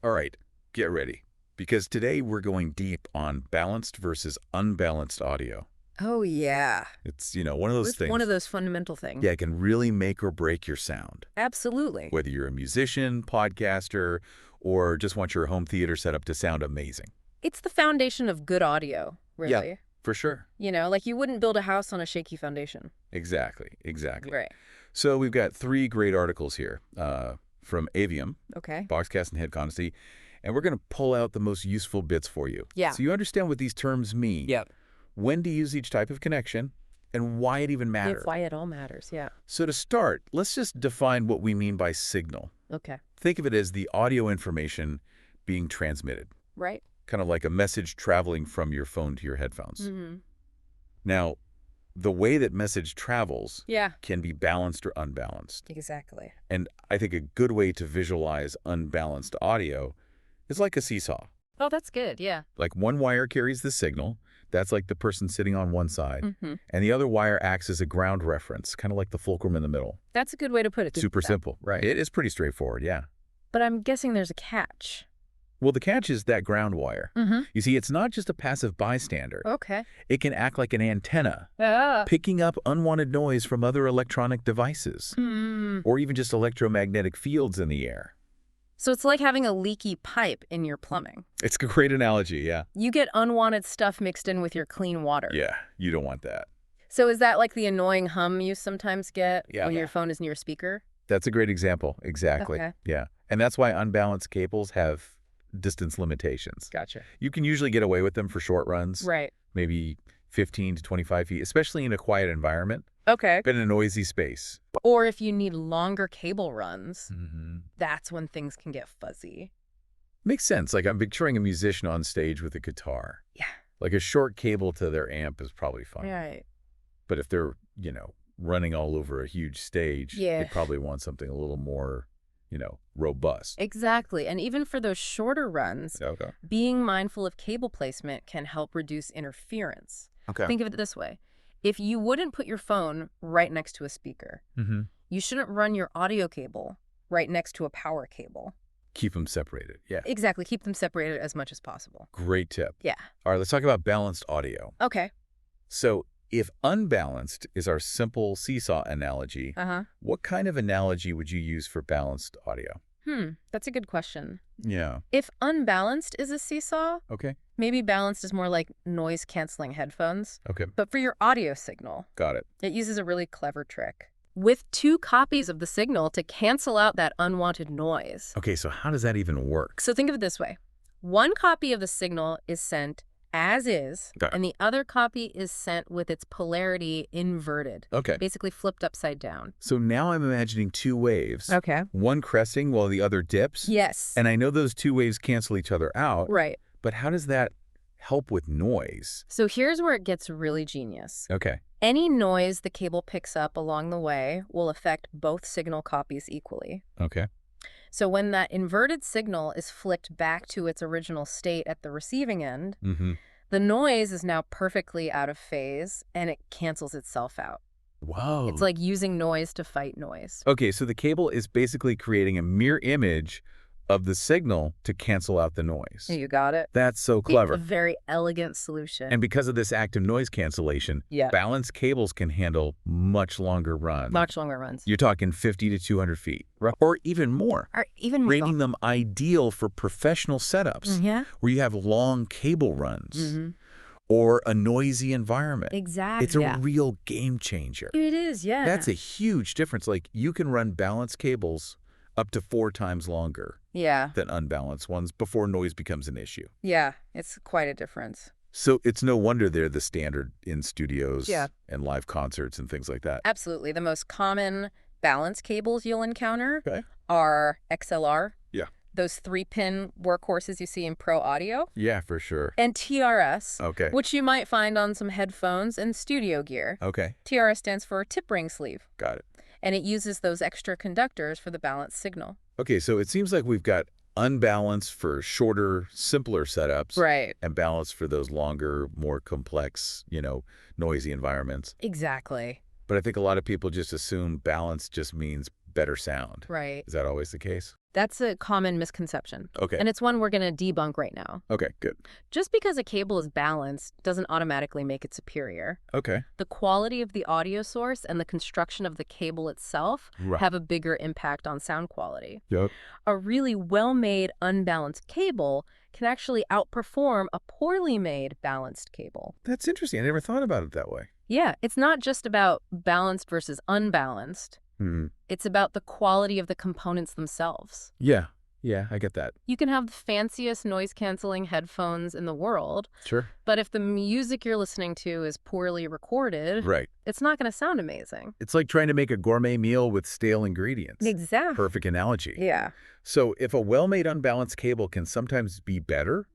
All right, get ready. Because today we're going deep on balanced versus unbalanced audio. Oh, yeah. It's, one of those It's things. one of those fundamental things. Yeah, it can really make or break your sound. Absolutely. Whether you're a musician, podcaster, or just want your home theater set up to sound amazing. It's the foundation of good audio, really. Yeah, for sure. Like you wouldn't build a house on a shaky foundation. Exactly. Right. So we've got 3 great articles here from Avium, Okay. Boxcast, and Head Honesty, and we're going to pull out the most useful bits for you. Yeah. So you understand what these terms mean. Yep. When to use each type of connection, and why it even matters. Why it all matters, yeah. So to start, let's just define what we mean by signal. Okay. Think of it as the audio information being transmitted, Right. kind of like a message traveling from your phone to your headphones. Mm-hmm. Now, the way that message travels Yeah. can be balanced or unbalanced. Exactly. And I think a good way to visualize unbalanced audio is like a seesaw. Oh, that's good, yeah. Like one wire carries the signal. That's like the person sitting on one side. Mm-hmm. And the other wire acts as a ground reference, kind of like the fulcrum in the middle. That's a good way to put it. Super simple. Right. It is pretty straightforward, yeah. But I'm guessing there's a catch. Well, the catch is that ground wire. Mm-hmm. You see, it's not just a passive bystander. Okay. It can act like an antenna, Ah. picking up unwanted noise from other electronic devices, or even just electromagnetic fields in the air. So it's like having a leaky pipe in your plumbing. It's a great analogy, yeah. You get unwanted stuff mixed in with your clean water. Yeah, you don't want that. So is that like the annoying hum you sometimes get Yeah. when your phone is near a speaker? That's a great example, exactly. Okay. Yeah, and that's why unbalanced cables have distance limitations. Gotcha. You can usually get away with them for short runs, Right. maybe 15 to 25 feet, especially in a quiet environment, Okay. but in a noisy space. Or if you need longer cable runs, Mm-hmm. that's when things can get fuzzy. Makes sense. Like I'm picturing a musician on stage with a guitar. Yeah. Like a short cable to their amp is probably fine. Right. But if they're, running all over a huge stage, Yeah. they probably want something a little more, robust. Exactly. And even for those shorter runs, Okay. being mindful of cable placement can help reduce interference. Okay. Think of it this way. If you wouldn't put your phone right next to a speaker, Mm-hmm. you shouldn't run your audio cable right next to a power cable. Keep them separated. Yeah. Exactly. Keep them separated as much as possible. Great tip. Yeah. All right, let's talk about balanced audio. Okay. So if unbalanced is our simple seesaw analogy, Uh-huh. what kind of analogy would you use for balanced audio? That's a good question. Yeah. If unbalanced is a seesaw, Okay. maybe balanced is more like noise-canceling headphones. Okay. But for your audio signal, Got it. it uses a really clever trick. With 2 copies of the signal to cancel out that unwanted noise. Okay, so how does that even work? So think of it this way. 1 copy of the signal is sent as is, Got it. and the other copy is sent with its polarity inverted, Okay. basically flipped upside down. So now I'm imagining 2 waves. Okay. One cresting while the other dips. Yes. And I know those 2 waves cancel each other out. Right. But how does that help with noise? So here's where it gets really genius. Okay. Any noise the cable picks up along the way will affect both signal copies equally. Okay. So when that inverted signal is flicked back to its original state at the receiving end, Mm-hmm. the noise is now perfectly out of phase and it cancels itself out. Whoa. It's like using noise to fight noise. Okay, so the cable is basically creating a mirror image of the signal to cancel out the noise. You got it? That's so It's clever. a very elegant solution. And because of this active noise cancellation, yeah, balanced cables can handle much longer runs. much longer runs. You're talking 50 to 200 feet, or even more, Or even more. rating them ideal for professional setups Yeah. where you have long cable runs Mm-hmm. or a noisy environment. Exactly. It's a real game changer. It is, yeah. That's a huge difference. Like you can run balanced cables up to 4 times longer Yeah. than unbalanced ones before noise becomes an issue. Yeah. It's quite a difference. So it's no wonder they're the standard in studios Yeah. and live concerts and things like that. Absolutely. The most common balance cables you'll encounter Okay. are XLR. Yeah. Those 3-pin workhorses you see in pro audio. Yeah, for sure. And TRS, Okay. which you might find on some headphones and studio gear. Okay. TRS stands for tip ring sleeve, Got it. and it uses those extra conductors for the balanced signal. Okay, so it seems like we've got unbalanced for shorter, simpler setups. Right. And balanced for those longer, more complex, noisy environments. Exactly. But I think a lot of people just assume balance just means better sound. Right. Is that always the case? That's a common misconception. Okay. And it's one we're going to debunk right now. Okay, good. Just because a cable is balanced doesn't automatically make it superior. Okay. The quality of the audio source and the construction of the cable itself Right. have a bigger impact on sound quality. Yep. A really well-made, unbalanced cable can actually outperform a poorly made, balanced cable. That's interesting. I never thought about it that way. Yeah, it's not just about balanced versus unbalanced. It's about the quality of the components themselves. Yeah, I get that. You can have the fanciest noise-canceling headphones in the world, Sure. but if the music you're listening to is poorly recorded, Right. it's not going to sound amazing. It's like trying to make a gourmet meal with stale ingredients. Exactly. Perfect analogy. Yeah. So if a well-made unbalanced cable can sometimes be better,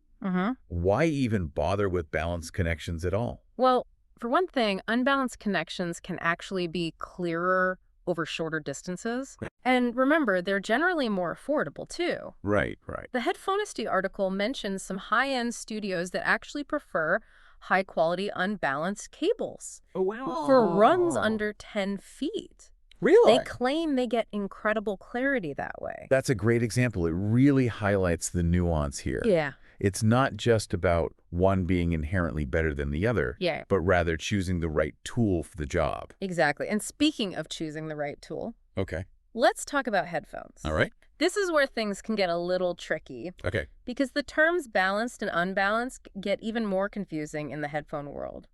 why even bother with balanced connections at all? Well, for one thing, unbalanced connections can actually be clearer over shorter distances. And remember, they're generally more affordable, too. Right. The Headphonisty article mentions some high-end studios that actually prefer high-quality unbalanced cables Oh, wow. for runs under 10 feet. Really? They claim they get incredible clarity that way. That's a great example. It really highlights the nuance here. Yeah. It's not just about one being inherently better than the other, Yeah. but rather choosing the right tool for the job. Exactly. And speaking of choosing the right tool, Okay. let's talk about headphones. All right. This is where things can get a little tricky Okay. because the terms balanced and unbalanced get even more confusing in the headphone world.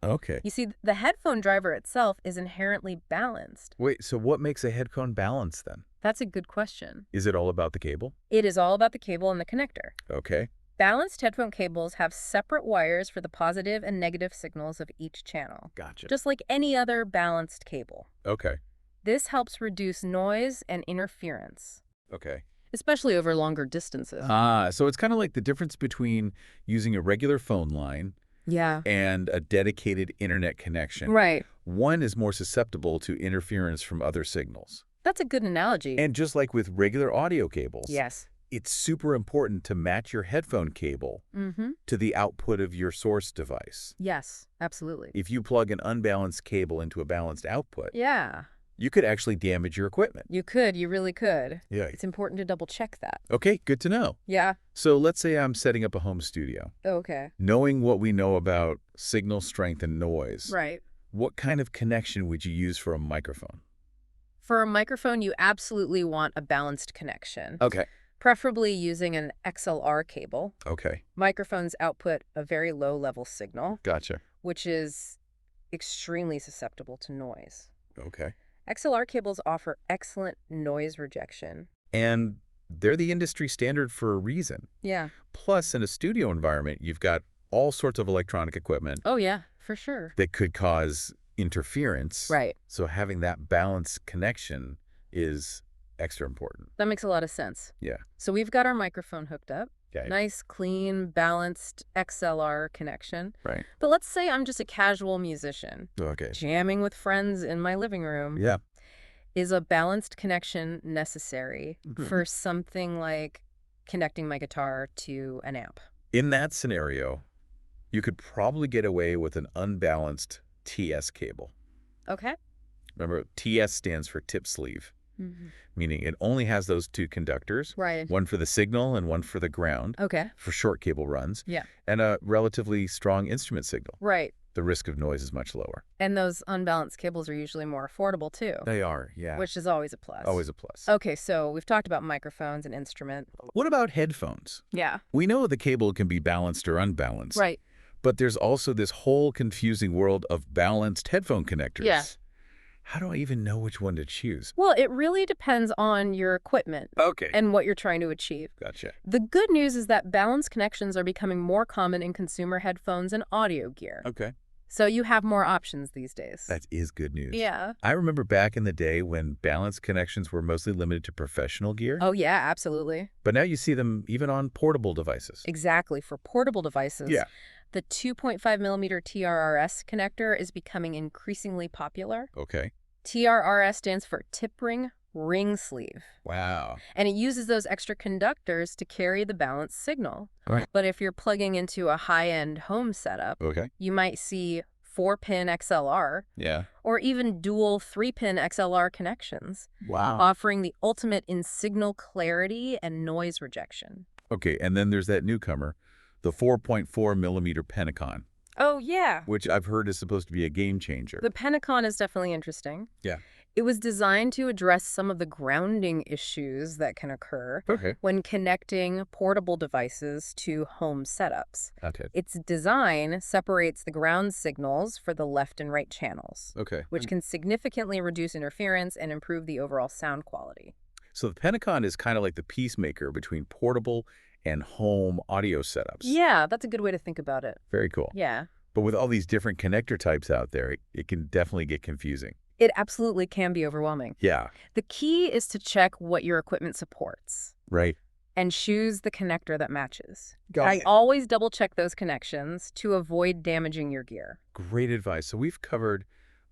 Okay. You see, the headphone driver itself is inherently balanced. Wait, so what makes a headphone balanced then? That's a good question. Is it all about the cable? It is all about the cable and the connector. Okay. Balanced headphone cables have separate wires for the positive and negative signals of each channel, Gotcha. just like any other balanced cable. Okay. This helps reduce noise and interference, Okay. especially over longer distances. So it's kind of like the difference between using a regular phone line Yeah. and a dedicated internet connection. Right. One is more susceptible to interference from other signals. That's a good analogy. And just like with regular audio cables, Yes. it's super important to match your headphone cable to the output of your source device. Yes, absolutely. If you plug an unbalanced cable into a balanced output, Yeah. you could actually damage your equipment. You really could. Yeah. It's important to double check that. Okay, good to know. Yeah. So let's say I'm setting up a home studio. Okay. Knowing what we know about signal strength and noise, Right. what kind of connection would you use for a microphone? For a microphone, you absolutely want a balanced connection. Okay. Preferably using an XLR cable. Okay. Microphones output a very low-level signal, Gotcha. which is extremely susceptible to noise. Okay. XLR cables offer excellent noise rejection. And they're the industry standard for a reason. Yeah. Plus, in a studio environment, you've got all sorts of electronic equipment Oh, yeah, for sure. that could cause interference. Right. So having that balanced connection is extra important. That makes a lot of sense. Yeah. So we've got our microphone hooked up. Okay. Nice, clean, balanced XLR connection. Right. But let's say I'm just a casual musician, Okay. jamming with friends in my living room. Yeah. Is a balanced connection necessary for something like connecting my guitar to an amp? In that scenario, you could probably get away with an unbalanced TS cable. Okay. Remember, TS stands for tip sleeve, meaning it only has those two conductors, Right. one for the signal and one for the ground, Okay. for short cable runs, Yeah. and a relatively strong instrument signal. Right. The risk of noise is much lower. And those unbalanced cables are usually more affordable too, They are, yeah. which is always a plus. Always a plus. Okay, so we've talked about microphones and instrument. What about headphones? Yeah. We know the cable can be balanced or unbalanced. Right. But there's also this whole confusing world of balanced headphone connectors. Yeah. How do I even know which one to choose? Well, it really depends on your equipment Okay. and what you're trying to achieve. Gotcha. The good news is that balanced connections are becoming more common in consumer headphones and audio gear. Okay. So you have more options these days. That is good news. Yeah. I remember back in the day when balanced connections were mostly limited to professional gear. Oh, yeah, absolutely. But now you see them even on portable devices. Exactly. For portable devices, Yeah. the 2.5 millimeter TRRS connector is becoming increasingly popular. Okay. TRRS stands for tip ring sleeve. Wow. And it uses those extra conductors to carry the balanced signal. All right. But if you're plugging into a high-end home setup, Okay. you might see 4-pin XLR, Yeah. or even dual 3-pin XLR connections, Wow. offering the ultimate in signal clarity and noise rejection. Okay, and then there's that newcomer, the 4.4 millimeter Penacon, Oh, yeah. which I've heard is supposed to be a game changer. The Penacon is definitely interesting. Yeah. It was designed to address some of the grounding issues that can occur Okay. when connecting portable devices to home setups. Okay. Its design separates the ground signals for the left and right channels, Okay. which can significantly reduce interference and improve the overall sound quality. So the Penacon is kind of like the peacemaker between portable and home audio setups. Yeah, that's a good way to think about it. Very cool. Yeah. But with all these different connector types out there, it can definitely get confusing. It absolutely can be overwhelming. Yeah. The key is to check what your equipment supports Right. and choose the connector that matches. Got it. Always double check those connections to avoid damaging your gear. Great advice. So we've covered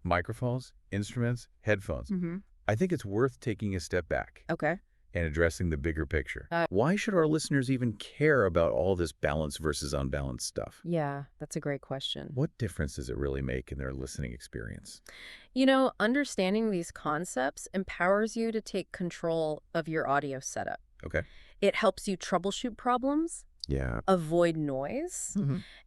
microphones, instruments, headphones. Mm-hmm. I think it's worth taking a step back Okay. and addressing the bigger picture. Uh, Why should our listeners even care about all this balanced versus unbalanced stuff? Yeah, that's a great question. What difference does it really make in their listening experience? You know, understanding these concepts empowers you to take control of your audio setup. Okay. It helps you troubleshoot problems, Yeah. avoid noise,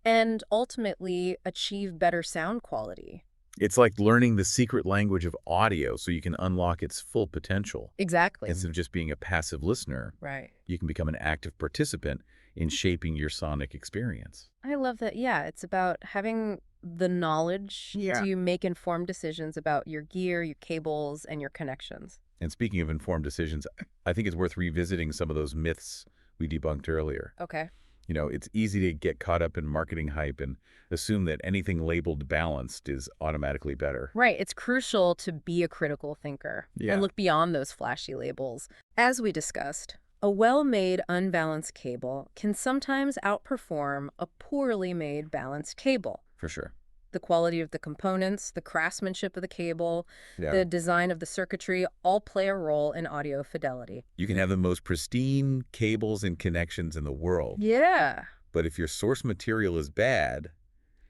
and ultimately achieve better sound quality. It's like learning the secret language of audio so you can unlock its full potential. Exactly. Instead of just being a passive listener, Right. you can become an active participant in shaping your sonic experience. I love that. Yeah, it's about having the knowledge to make informed decisions about your gear, your cables, and your connections. And speaking of informed decisions, I think it's worth revisiting some of those myths we debunked earlier. Okay. You know, it's easy to get caught up in marketing hype and assume that anything labeled balanced is automatically better. Right. It's crucial to be a critical thinker Yeah. and look beyond those flashy labels. As we discussed, a well-made unbalanced cable can sometimes outperform a poorly made balanced cable. For sure. The quality of the components, the craftsmanship of the cable, Yeah. the design of the circuitry all play a role in audio fidelity. You can have the most pristine cables and connections in the world, Yeah. but if your source material is bad,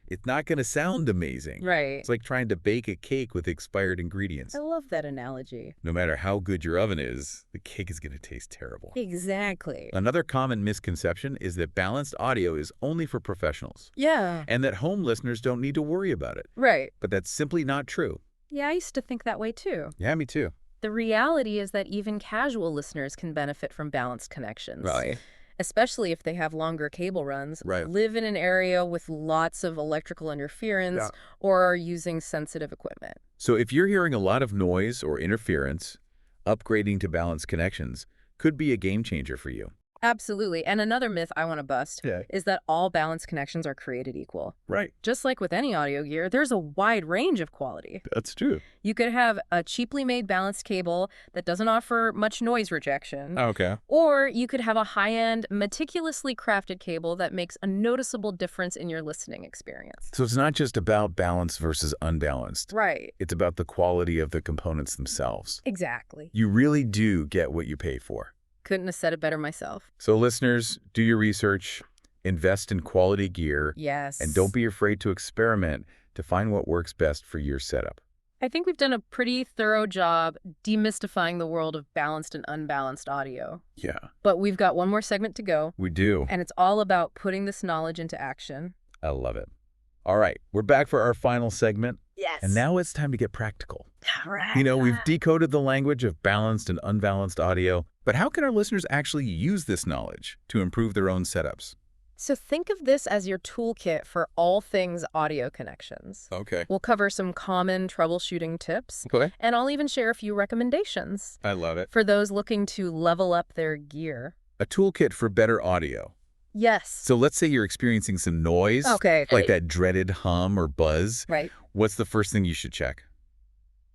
it's not going to sound amazing. Right. It's like trying to bake a cake with expired ingredients. I love that analogy. No matter how good your oven is, the cake is going to taste terrible. Exactly. Another common misconception is that balanced audio is only for professionals Yeah. and that home listeners don't need to worry about it. Right. But that's simply not true. Yeah, I used to think that way too. Yeah, me too. The reality is that even casual listeners can benefit from balanced connections. Right. Especially if they have longer cable runs, Right. live in an area with lots of electrical interference, Yeah. or are using sensitive equipment. So if you're hearing a lot of noise or interference, upgrading to balanced connections could be a game changer for you. Absolutely. And another myth I want to bust is that all balanced connections are created equal. Right. Just like with any audio gear, there's a wide range of quality. That's true. You could have a cheaply made balanced cable that doesn't offer much noise rejection. Okay. Or you could have a high-end, meticulously crafted cable that makes a noticeable difference in your listening experience. So it's not just about balanced versus unbalanced. Right. It's about the quality of the components themselves. Exactly. You really do get what you pay for. Couldn't have said it better myself. So listeners, do your research, invest in quality gear, Yes. and don't be afraid to experiment to find what works best for your setup. I think we've done a pretty thorough job demystifying the world of balanced and unbalanced audio. Yeah, But we've got one more segment to go, we do. and it's all about putting this knowledge into action. I love it. All right, we're back for our final segment. Yes. And now it's time to get practical. All right. You know, we've decoded the language of balanced and unbalanced audio, but how can our listeners actually use this knowledge to improve their own setups? So think of this as your toolkit for all things audio connections. Okay. We'll cover some common troubleshooting tips, Okay. and I'll even share a few recommendations I love it. for those looking to level up their gear. A toolkit for better audio. Yes. So let's say you're experiencing some noise, Okay. like that dreaded hum or buzz. Right. What's the first thing you should check?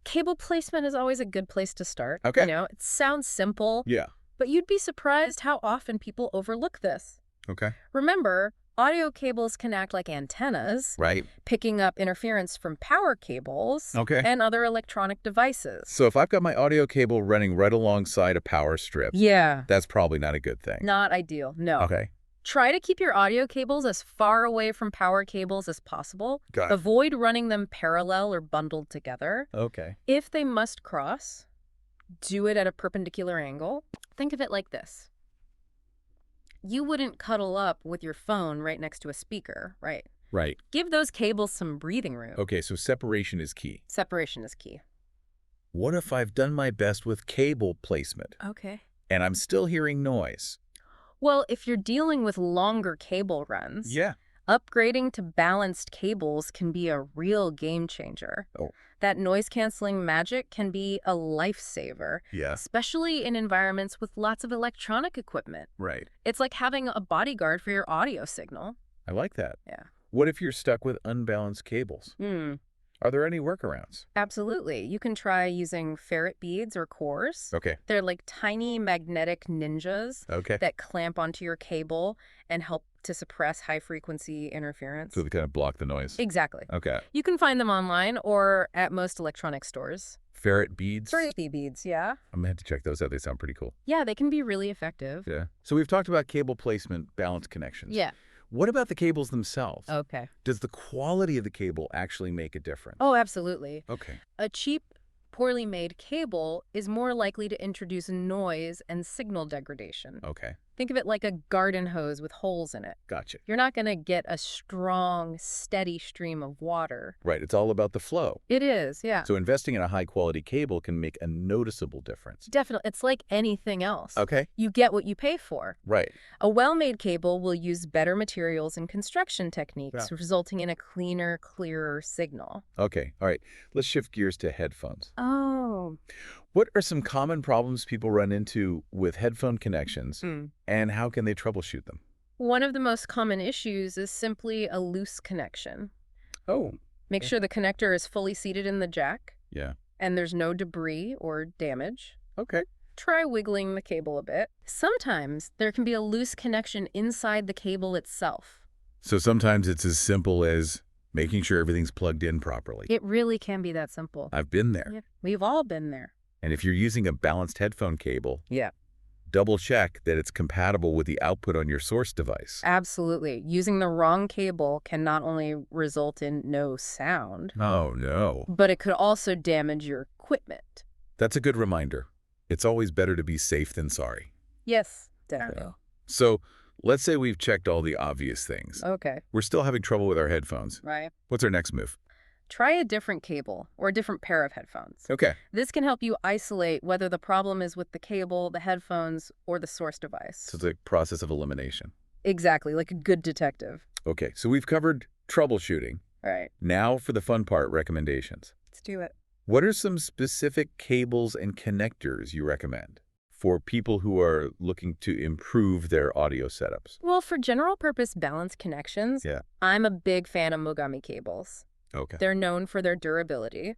Cable placement is always a good place to start. Okay. You know, it sounds simple, Yeah. but you'd be surprised how often people overlook this. Okay. Remember, audio cables can act like antennas, Right. picking up interference from power cables Okay. and other electronic devices. So if I've got my audio cable running right alongside a power strip, Yeah. that's probably not a good thing. Not ideal, no. Okay. Try to keep your audio cables as far away from power cables as possible. Got it. Avoid running them parallel or bundled together. Okay. If they must cross, do it at a perpendicular angle. Think of it like this. You wouldn't cuddle up with your phone right next to a speaker, right? Right. Give those cables some breathing room. Okay, so separation is key. Separation is key. What if I've done my best with cable placement Okay. and I'm still hearing noise? Well, if you're dealing with longer cable runs, Yeah. upgrading to balanced cables can be a real game changer. Oh. That noise-canceling magic can be a lifesaver, Yeah. especially in environments with lots of electronic equipment. Right. It's like having a bodyguard for your audio signal. I like that. Yeah. What if you're stuck with unbalanced cables? Are there any workarounds? Absolutely. You can try using ferrite beads or cores. Okay. They're like tiny magnetic ninjas Okay. that clamp onto your cable and help to suppress high-frequency interference. So they kind of block the noise. Exactly. Okay. You can find them online or at most electronic stores. Ferrite beads? Ferrite beads, yeah. I'm going to have to check those out. They sound pretty cool. Yeah, they can be really effective. Yeah. So we've talked about cable placement, balanced connections. Yeah. What about the cables themselves? Okay. Does the quality of the cable actually make a difference? Oh, absolutely. Okay. A cheap, poorly made cable is more likely to introduce noise and signal degradation. Okay. Think of it like a garden hose with holes in it. Gotcha. You're not going to get a strong, steady stream of water. Right. It's all about the flow. It is, yeah. So investing in a high-quality cable can make a noticeable difference. Definitely. It's like anything else. Okay. You get what you pay for. Right. A well-made cable will use better materials and construction techniques, Yeah. resulting in a cleaner, clearer signal. Okay. All right. Let's shift gears to headphones. Oh. What are some common problems people run into with headphone connections, Mm. and how can they troubleshoot them? One of the most common issues is simply a loose connection. Oh. Make Yeah. sure the connector is fully seated in the jack Yeah. and there's no debris or damage. Okay. Try wiggling the cable a bit. Sometimes there can be a loose connection inside the cable itself. So sometimes it's as simple as making sure everything's plugged in properly. It really can be that simple. I've been there. Yeah, we've all been there. And if you're using a balanced headphone cable, Yeah. double check that it's compatible with the output on your source device. Absolutely. Using the wrong cable can not only result in no sound, Oh, no. but it could also damage your equipment. That's a good reminder. It's always better to be safe than sorry. Yes, definitely. Yeah. So let's say we've checked all the obvious things. Okay, We're still having trouble with our headphones. right. What's our next move? Try a different cable or a different pair of headphones. Okay. This can help you isolate whether the problem is with the cable, the headphones, or the source device. So it's a process of elimination. Exactly, like a good detective. Okay, so we've covered troubleshooting. All right, Now for the fun part, recommendations. let's do it. What are some specific cables and connectors you recommend for people who are looking to improve their audio setups? Well, for general purpose balanced connections, Yeah. I'm a big fan of Mogami cables. Okay. They're known for their durability,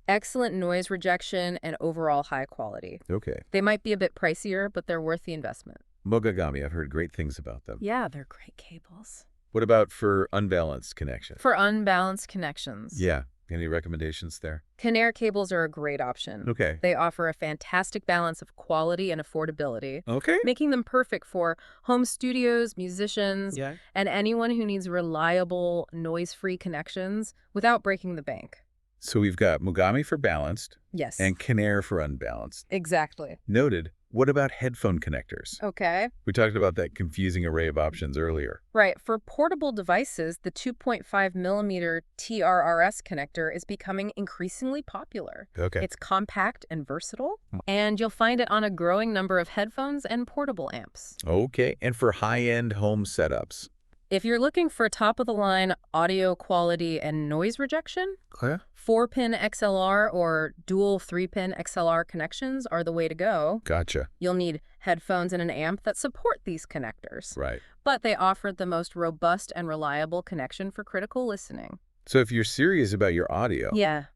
excellent noise rejection, and overall high quality. Okay. They might be a bit pricier, but they're worth the investment. Mogami, I've heard great things about them. Yeah, they're great cables. What about for unbalanced connections? For unbalanced connections, Yeah. Any recommendations there? Conair cables are a great option. Okay. They offer a fantastic balance of quality and affordability, Okay. making them perfect for home studios, musicians, Yeah. and anyone who needs reliable, noise-free connections without breaking the bank. So we've got Mogami for balanced Yes. and Conair for unbalanced. Exactly. Noted. What about headphone connectors? Okay. We talked about that confusing array of options earlier. Right. For portable devices, the 2.5 millimeter TRRS connector is becoming increasingly popular. Okay. It's compact and versatile, and you'll find it on a growing number of headphones and portable amps. Okay. And for high-end home setups? If you're looking for top-of-the-line audio quality and noise rejection, Okay. 4-pin XLR or dual 3-pin XLR connections are the way to go. Gotcha. You'll need headphones and an amp that support these connectors, Right. but they offer the most robust and reliable connection for critical listening. So if you're serious about your audio, Yeah,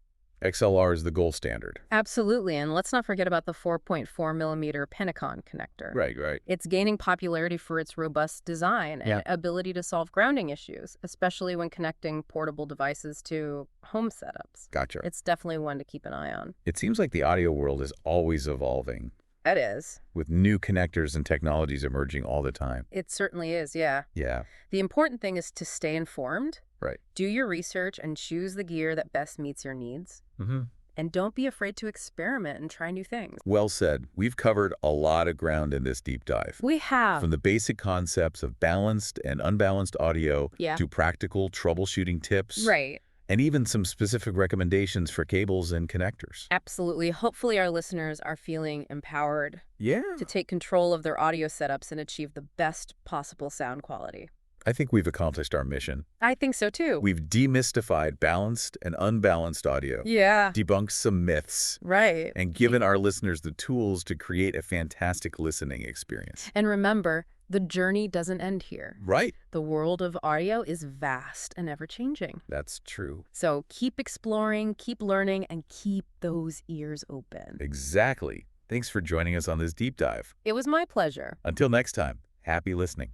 XLR is the gold standard. absolutely. And let's not forget about the 4.4 millimeter Penacon connector. Right, right. It's gaining popularity for its robust design and ability to solve grounding issues, especially when connecting portable devices to home setups. Gotcha. It's definitely one to keep an eye on. It seems like the audio world is always evolving. That is. with new connectors and technologies emerging all the time. It certainly is, yeah. Yeah, The important thing is to stay informed, right. do your research, and choose the gear that best meets your needs. Mm-hmm. And don't be afraid to experiment and try new things. Well said. We've covered a lot of ground in this deep dive. We have. From the basic concepts of balanced and unbalanced audio to practical troubleshooting tips. Right. And even some specific recommendations for cables and connectors. Absolutely. Hopefully our listeners are feeling empowered to take control of their audio setups and achieve the best possible sound quality. I think we've accomplished our mission. I think so too. We've demystified balanced and unbalanced audio. Yeah. Debunked some myths. Right. And given our listeners the tools to create a fantastic listening experience. And remember, the journey doesn't end here. Right. The world of audio is vast and ever-changing. That's true. So keep exploring, keep learning, and keep those ears open. Exactly. Thanks for joining us on this deep dive. It was my pleasure. Until next time, happy listening.